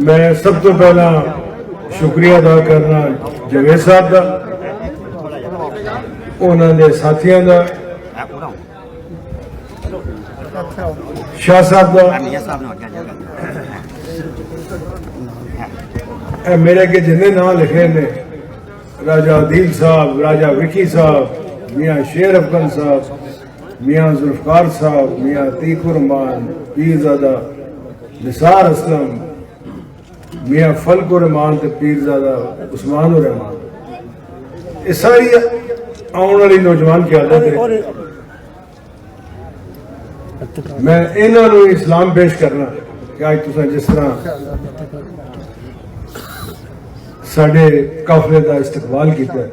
میں سب تو پہلا شکریہ ادا کرنا جاوید صاحب کا، انہوں نے ساتھیوں کا، شاہ صاحب کا، میرے کے جن نام لکھے نے، راجہ عدیل صاحب، راجہ وکی صاحب، میاں شیر افغان صاحب، میاں ذوالفقار صاحب، میاں عتیق الرحمان، پیرزادہ نثار اسلم، میاں فلک الرحمان تے پیرزادہ عثمان الرحمان، یہ ساری آنے والی نوجوان قیادت ہے۔ میں انہوں نے اسلام پیش کرنا کہ آج تساں جس طرح ساڈے قافلے کا استقبال کیتا ہے،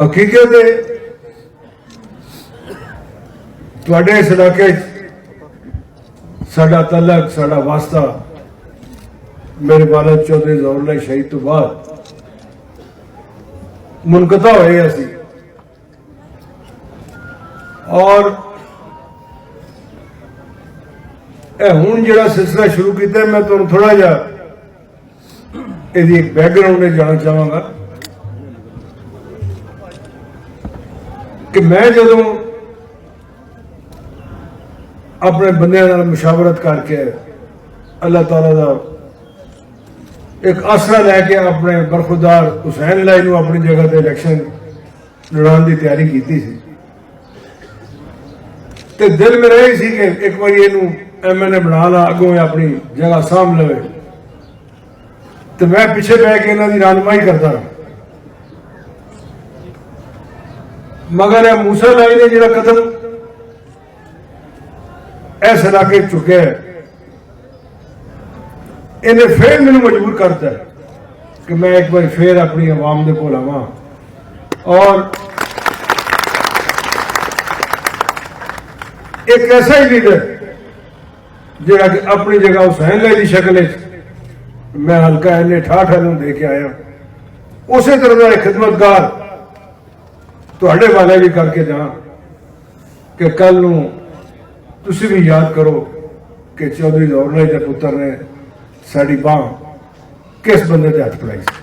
حقیقت ہے تواڈے اس علاقے ساڈا تعلق، ساڈا واسطہ میرے والد چودھری ظہور اللہ شہید تو بعد منقطع ہوئے اسی، اور ہوں جڑا سلسلہ شروع کیتا ہے میں تمہیں تھوڑا جا ایک بیک گراؤنڈ میں جانا چاہوں گا کہ میں جدوں اپنے بندے مشاورت کر کے اللہ تعالیٰ دا ایک آسرا لے کے اپنے برخودار حسین لائی نو اپنی جگہ تے الیکشن لڑان دی تیاری کیتی سی، تے دل میں رہی سی کہ ایک بار یہ ایم این اے بنا لا، اگوں اپنی جگہ سام لوے، تو میں پیچھے بہ کے انہوں کی رہنمائی کرتا رہا، مگر موسیٰ لائی نے جڑا قدم اس علاقے چکے ہے، انہیں پھر میں مجبور کرتا ہے کہ میں ایک بار پھر اپنی عوام دے کول آواں، اور ایک ایسا ہی لیڈر جڑا کہ اپنی جگہ حسین لائی دی شکل میں ہلکا اینے ٹھاٹھ والوں دے کے آیا، اسی طرح کا ایک خدمتگار تواڈے والے بھی کر کے جاؤں کہ کل نوں تسی بھی یاد کرو کہ چودھری ظہور اللہ دے پتر نے ساڑی باں کس بندے دے ہاتھ پڑائی سی۔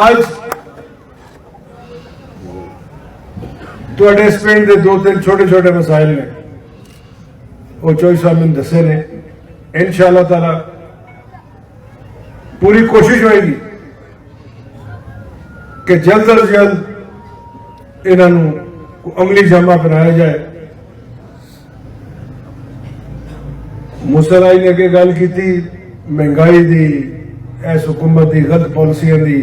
آج تواڈے اس پنڈ دے دو تین چھوٹے چھوٹے مسائل نے، وہ چوئی صاحب نے دسے نے، انشاءاللہ تعالی پوری کوشش ہوئے گی کہ جلد از جلد انہوں عملی جامہ بنایا جائے۔ موسیٰ نے اگے گل کی تھی مہنگائی دی، اس حکومت دی غلط پالیسیاں دی،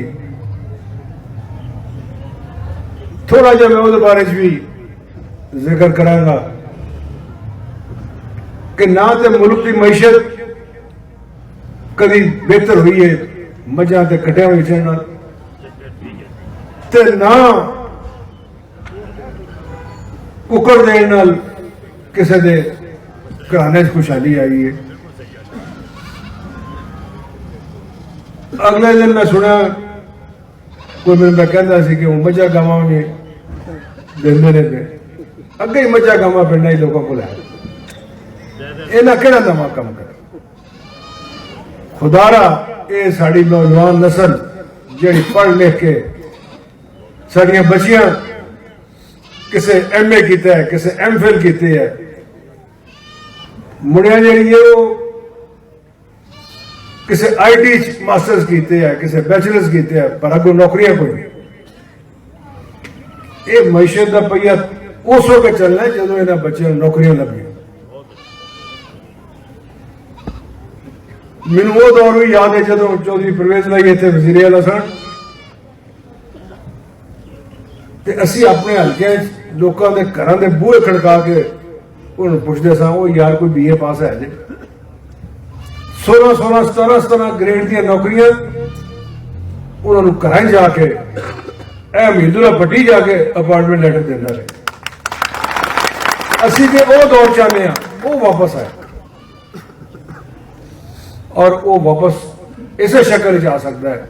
تھوڑا جا میں وہ بارے بھی ذکر کروں گا کہ نہ تے ملک کی معیشت کدی بہتر ہوئی ہے مجھاں تے کٹیا ہوئی چڑھنا، تے نہ ککڑ دین نال کسے دے گھرانے خوشحالی آئی ہے۔ اگلے دن میں سنا کوئی میں کہنا سی کہ وہ مجھا گاواں میں دیندے نے پہ اگے ہی مجھا گاواں پنڈا ہی لوگوں کو لائے، اینا کہنا نواں کم کر خدا را اے ساڑی نوجوان نسل جڑی پڑھ لکھ کے ساڑیاں بچیاں کسے ایم اے کیتے ہے، کسے ایم فل کیتے ہے، مڑیاں جڑی ہے وہ کسے آئی ٹی ماسٹرز کیتے ہیں، کسے بیچلرز کیتے ہیں، پر اگوں نوکریاں کوئی نہیں۔ یہ معیشت کا پہیہ اس وقت چلنا ہے جدوں انہاں بچیاں نوکریاں لگیں۔ مینوں وہ دور بھی یاد ہے جدوں چودھری پرویز لائی اتنے وزیر اعلیٰ سن، تے اسی اپنے حلقے لوکاں دے گھراں دے بوہے کھڑکا کے انہوں پوچھتے سا وہ یار کوئی بی اے پاس ہے جی، 16 17 گریڈ دیا نوکریاں انہوں نے گھر جا کے اے مہیندرا پٹی جا کے اپارٹمنٹ لیٹر دینا رہے۔ اسی کے وہ دور چاہتے ہیں وہ واپس آئے، اور وہ واپس اسے شکل جا سکتا ہے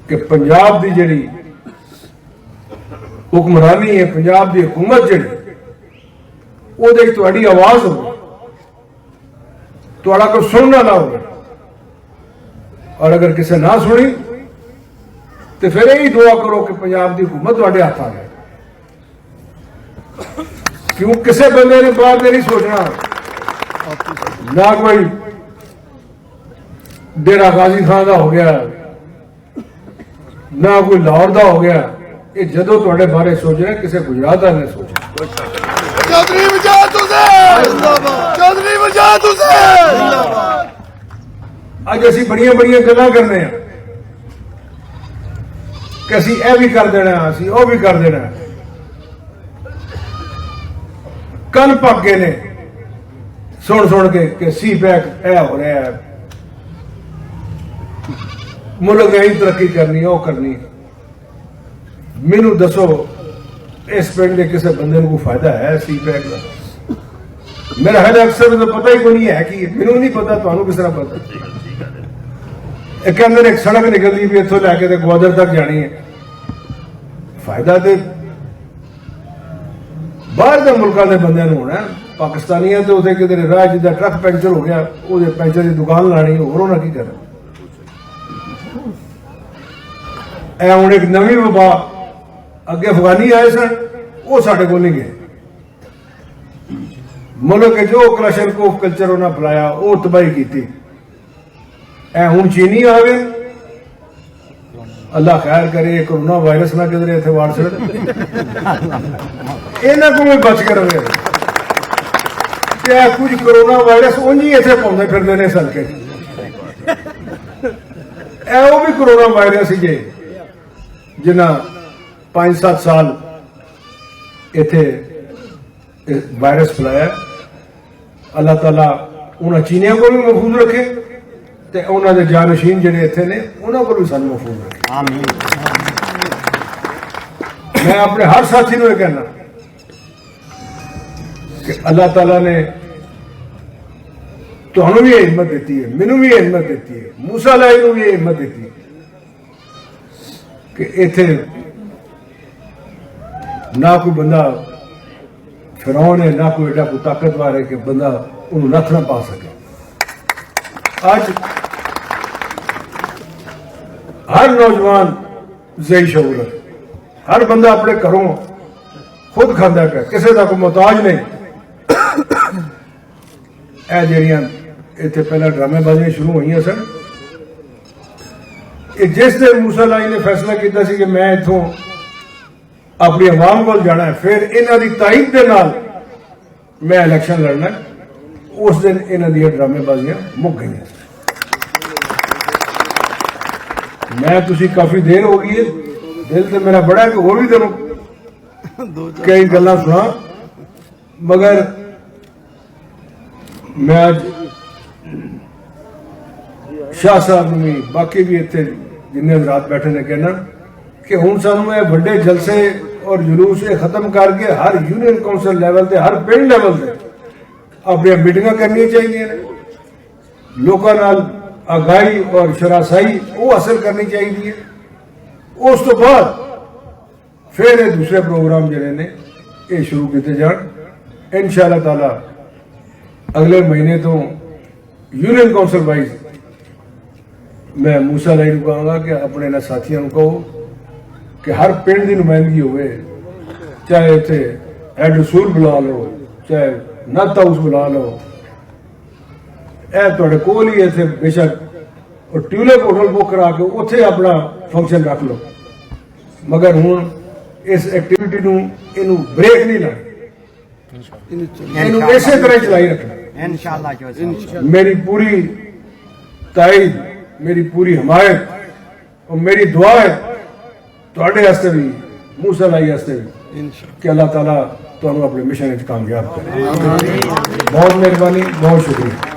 کہ پنجاب دی جڑی حکمرانی ہے، پنجاب دی حکومت جڑی ਉਹਦੇ ਵਿੱਚ ਤੁਹਾਡੀ ਆਵਾਜ਼ ਹੋਵੇ, ਤੁਹਾਡਾ ਕੋਈ ਸੁਣਨਾ ਨਾ ਹੋਵੇ। اور اگر کسی نہ سنی تو پھر یہی دعا کرو کہ پنجاب کی حکومت تھوڑے ہاتھ آ جائے، کیوں کسی بندے نے باہر نہیں سوچنا، نہ کوئی ڈیرا غازی خان کا ہو گیا، نہ کوئی لاہور کا ہو گیا، یہ جدو تھوڑے بارے سوچ رہے کسی گجرات والے نے سوچنا۔ چودھری وجاہت حسین چودھری وجاہت حسین اج اسی بڑی بڑی گلاں کرنے ہیں کہ اسی اے بھی کر دینا، اسی وہ بھی کر دینا، کن پک گئے نے سن کے کہ سی پیک اے ہو رہا ہے، ملک نے ترقی کرنی وہ کرنی۔ مینوں دسو اس پنڈ کے کسی بندے کو فائدہ ہے سی پیک کا؟ میرا خیال اکثر تو پتہ ہی کوئی نہیں ہے کہ مینوں نہیں پتا، تمہیں کس طرح پتا؟ ایک اندر ایک سڑک نکلتی بھی اتوں لے کے گوادر تک جانی ہے، فائدہ تو باہر کے ملکوں کے بندے ہونا ہے، پاکستانی ہے تو اسے کدھر راہ جا ٹرک پنچر ہو گیا وہ پنچر کی دکان لانی ہونا کی کرنا۔ اے ہوں ایک نوی وبا، اگے افغانی آئے سن وہ سارے کو نہیں گئے، ملک جو کلاشن کو کلچر انہیں پلایا وہ تباہی کی۔ اے ہوں چینی آ گئے، اللہ خیر کرے یہ کرونا وائرس نہ کدھر اتنے واڑ سڑ، یہاں کو بھی بچ کر رہے کہ کچھ کرونا وائرس انج ہی اتنے پاؤں پھرتے ہیں اس ہلکے، اے وہ بھی کرونا وائرس جی جنہ 5-7 سال اتنے وائرس پھیلایا۔ اللہ تعالیٰ انہوں چینیاں کو بھی محفوظ رکھے تے انہوں نے جانشین جڑے اتنے نے انہوں کو بھی سانو محفوظ رکھے۔ میں اپنے ہر ساتھی کو یہ کہنا کہ اللہ تعالیٰ نے تمہیں بھی یہ ہمت دیتی ہے، مینوں بھی یہ ہمت دیتی ہے، موسیٰ علیہ کو بھی یہ ہمت دیتی ہے کہ اتنے نہ کوئی بندہ فرعون ہے، نہ کوئی ایڈا کوئی طاقتور ہے کہ بندہ انہوں نتھ نہ پا سکے۔ آج ہر نوجوان ذہی شعور ہے، ہر بندہ اپنے گھروں خود کھانا پیا، کسی کا کوئی محتاج نہیں۔ اے جہاں اتنے پہلے ڈرامے بازیاں شروع ہوئی سن، جس دن موسیٰ علیہ نے فیصلہ کیا سی کہ میں اتوں اپنی عوام کو جانا ہے، پھر انہوں کی تائید کے نال میں الیکشن لڑنا ہے، اس دن انہوں دیا ڈرامے بازیاں مک گئی ہیں۔ میں تسی کافی دیر ہو گئی ہے، دل تو میرا بڑا ہے کہ وہ بھی تمہیں کئی گلاں سنا، مگر میں آج شاہ صاحب نے باقی بھی اتنے جن حضرات بیٹھے نے کہنا کہ ہوں سانو یہ بڑے جلسے اور جلوس یہ ختم کر کے ہر یونین کونسل لیول تے ہر پنڈ لیول تے اپنی میٹنگاں کرنی چاہیے، لوگوں نال آگاہی اور شناسائی وہ حاصل کرنی چاہیے۔ اس تو بعد پھر یہ دوسرے پروگرام جڑے نے یہ شروع کیتے جان۔ انشاءاللہ تعالی اگلے مہینے تو یونین کونسل وائز میں موسیٰ علیہ کو کہوں گا کہ اپنے ساتھیوں کو کہ ہر پنڈ کی نمائندگی ہوئے، چاہے اتنے ہیڈ رسول بلا لو، چاہے نت ہاؤس بلا لو، اے تھوڑے کول ہی اتنے بے شک اور ٹیولپ ہوٹل بک کرا کے اتنے اپنا فنکشن رکھ لو، مگر ہوں اس ایکٹیویٹی نو اینو بریک نہیں لانا، اینو اسی طرح چلائی رکھنا۔ میری پوری تائید، میری پوری حمایت اور میری دعا ہے تواڈے واسطے بھی، موسیٰ علیہ واسطے بھی، کہ اللہ تعالیٰ تمہیں اپنے مشن کامیاب کرے۔ بہت مہربانی، بہت شکریہ۔